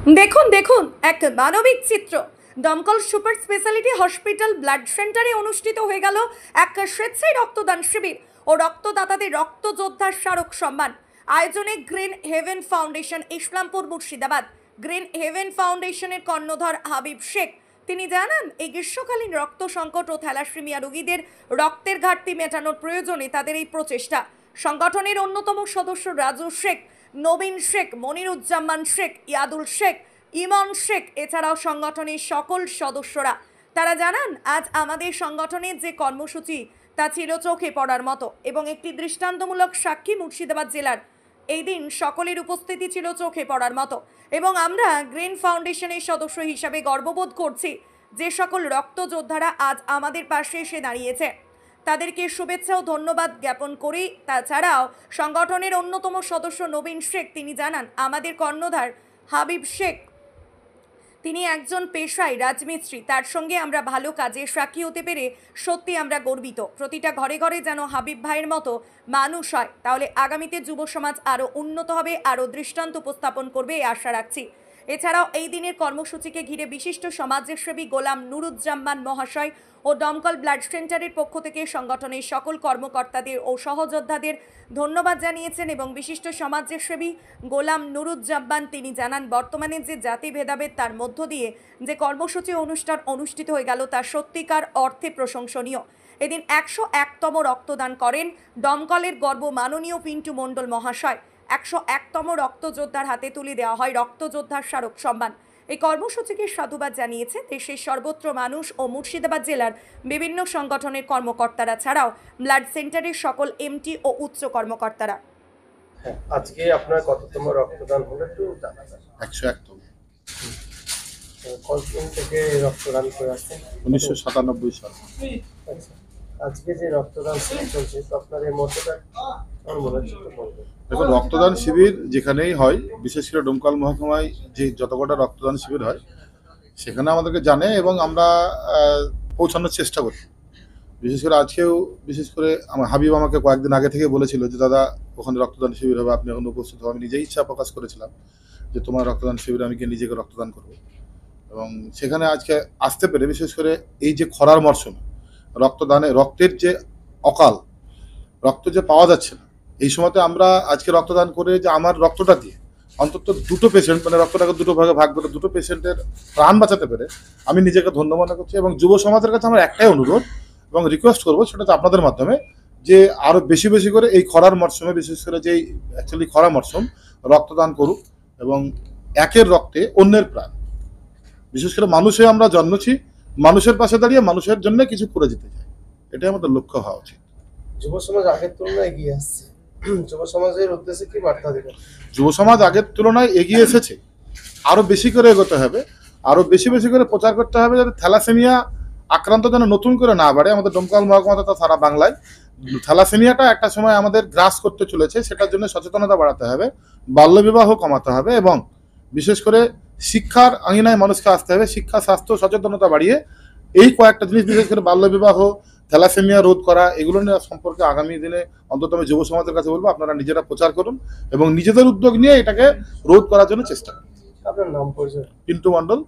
দেখুন দেখুন এক মানবিক চিত্র। দমকল সুপার স্পেশালিটি হসপিটাল ব্লাড সেন্টারে অনুষ্ঠিত হয়ে গেল এক স্বেচ্ছায় রক্তদান শিবির ও রক্তদাতাদের রক্তযোদ্ধার স্মারক সম্মান। আয়োজনে Green Heaven Foundation, Islampur, Murshidabad. Green Heaven ফাউন্ডেশনের কর্ণধার হাবিব শেখ তিনি জানান, এই গ্রীষ্মকালীন রক্ত সংকট ও থ্যালাসেমিয়া রোগীদের রক্তের ঘাটতি মেটানোর প্রয়োজনে তাদের এই প্রচেষ্টা। সংগঠনের অন্যতম সদস্য রাজু শেখ, নবীন শেখ, মনিরুজ্জামান শেখ, ইয়াদুল শেখ, ইমন শেখ এছাড়াও সংগঠনের সকল সদস্যরা তারা জানান, আজ আমাদের সংগঠনের যে কর্মসূচি তা ছিল চোখে পড়ার মতো এবং একটি দৃষ্টান্তমূলক সাক্ষী মুর্শিদাবাদ জেলার। এই দিন সকলের উপস্থিতি ছিল চোখে পড়ার মতো এবং আমরা গ্রিন ফাউন্ডেশনের সদস্য হিসাবে গর্ববোধ করছি যে সকল রক্তযোদ্ধারা আজ আমাদের পাশে এসে দাঁড়িয়েছে। তাদেরকে শুভেচ্ছা ও ধন্যবাদ জ্ঞাপন করি। তাছাড়াও সংগঠনের অন্যতম সদস্য নবীন শেখ তিনি জানান, আমাদের কর্ণধার হাবিব শেখ তিনি একজন পেশায় রাজমিস্ত্রি, তার সঙ্গে আমরা ভালো কাজে সাক্ষী হতে পেরে সত্যি আমরা গর্বিত। প্রতিটা ঘরে ঘরে যেন হাবিব ভাইয়ের মতো মানুষ হয়, তাহলে আগামীতে যুব সমাজ আরও উন্নত হবে, আরও দৃষ্টান্ত উপস্থাপন করবে এই আশা রাখছি। এছাড়াও এই দিনের কর্মসূচিকে ঘিরে বিশিষ্ট সমাজসেবী গোলাম নুরুজ্জামান মহাশয় ও দমকল ব্লাড সেন্টারের পক্ষ থেকে সংগঠনের সকল কর্মকর্তাদের ও সহযোদ্ধাদের ধন্যবাদ জানিয়েছেন এবং বিশিষ্ট সমাজসেবী গোলাম নুরুজ্জামান তিনি জানান, বর্তমানে যে জাতি ভেদাভেদ তার মধ্য দিয়ে যে কর্মসূচি অনুষ্ঠান অনুষ্ঠিত হয়ে গেল তা সত্যিকার অর্থে প্রশংসনীয়। এদিন 101তম রক্তদান করেন দমকলের গর্ব মাননীয় পিন্টু মণ্ডল মহাশয়। 101তম রক্তযোদ্ধার হাতে তুলে দেওয়া হয় রক্তযোদ্ধার স্মারক সম্মান। এই কর্মসূচিকে সাধুবাদ জানিয়েছে দেশের সর্বত্র মানুষ ও মুর্শিদাবাদ জেলার বিভিন্ন সংগঠনের কর্মকর্তারা ছাড়াও ব্লাড সেন্টারের সকল এমটি ও উচ্চ কর্মকর্তারা। আজকে আপনার কততম রক্তদান হলো একটু জানা যাবে? 101তম। কতদিন থেকে রক্তদান করে আসছেন? 1997 সাল। আচ্ছা, আজকে যে রক্তদান শিবির চলছে তো আপনার এই মতটা আমার মনে হচ্ছে একটু বলবেন। দেখুন, রক্তদান শিবির যেখানেই হয়, বিশেষ করে ডোমকল মহকুমায় যে যত কটা রক্তদান শিবির হয় সেখানে আমাদেরকে জানে এবং আমরা পৌঁছানোর চেষ্টা করি। বিশেষ করে আজকেও আমার হাবিব আমাকে কয়েকদিন আগে থেকে বলেছিল যে দাদা ওখানে রক্তদান শিবির হবে, আপনি এখন উপস্থিত হবে। আমি নিজেই ইচ্ছা প্রকাশ করেছিলাম যে তোমার রক্তদান শিবিরে আমি নিজেকে রক্তদান করব এবং সেখানে আজকে আসতে পেরে, বিশেষ করে এই যে খরার মরশুমে রক্তদানে রক্তের যে অকাল, রক্ত যে পাওয়া যাচ্ছে না, এই সময়তে আমরা আজকে রক্তদান করে যে আমার রক্তটা দিয়ে অন্তত দুটো পেশেন্ট, মানে রক্তটাকে দুটো ভাগে ভাগ করে দুটো পেশেন্টের প্রাণ বাঁচাতে পেরে আমি নিজেকে ধন্য মনে করছি। এবং যুব সমাজের কাছে আমার একটাই অনুরোধ এবং রিকোয়েস্ট করবো, সেটা হচ্ছে আপনাদের মাধ্যমে, যে আরও বেশি বেশি করে এই খরার মরশুমে, বিশেষ করে যেই অ্যাকচুয়ালি খরা মরশুম, রক্তদান করুক এবং একের রক্তে অন্যের প্রাণ। বিশেষ করে মানুষে আমরা জন্মেছি, মানুষের পাশে দাঁড়িয়ে মানুষের জন্য কিছু করে যেতে চাই, এটাই আমাদের লক্ষ্য হওয়া উচিত। যুব সমাজ আগের তুলনায় এগিয়ে আসছে, যুব সমাজের উদ্দেশ্যে কি বার্তা দেবেন? যুব সমাজ আগের তুলনায় এগিয়ে এসেছে, আরো বেশি করে এগোতে হবে, আরো বেশি বেশি করে প্রচার করতে হবে যাতে থ্যালাসেমিয়া আক্রান্ত যেন নতুন করে না বাড়ে। আমাদের দমকল মহকুমা তথা সারা বাংলায় থ্যালাসেমিয়াটা একটা সময় আমাদের গ্রাস করতে চলেছে, সেটার জন্য সচেতনতা বাড়াতে হবে, বাল্যবিবাহ কমাতে হবে এবং বিশেষ করে শিক্ষার আঙিনায় মানুষকে আসতে হবে। শিক্ষা, স্বাস্থ্য, সচেতনতা বাড়িয়ে এই কয়েকটা জিনিস, বিশেষ করে বাল্যবিবাহ, থ্যালাসেমিয়া রোধ করা, এগুলো নিয়ে সম্পর্কে আগামী দিনে অন্তত আমি যুব সমাজের কাছে বলবো, আপনারা নিজেরা প্রচার করুন এবং নিজেদের উদ্যোগ নিয়ে এটাকে রোধ করার জন্য চেষ্টা করুন। আপনার নাম পরিচয়? পিন্টু মণ্ডল।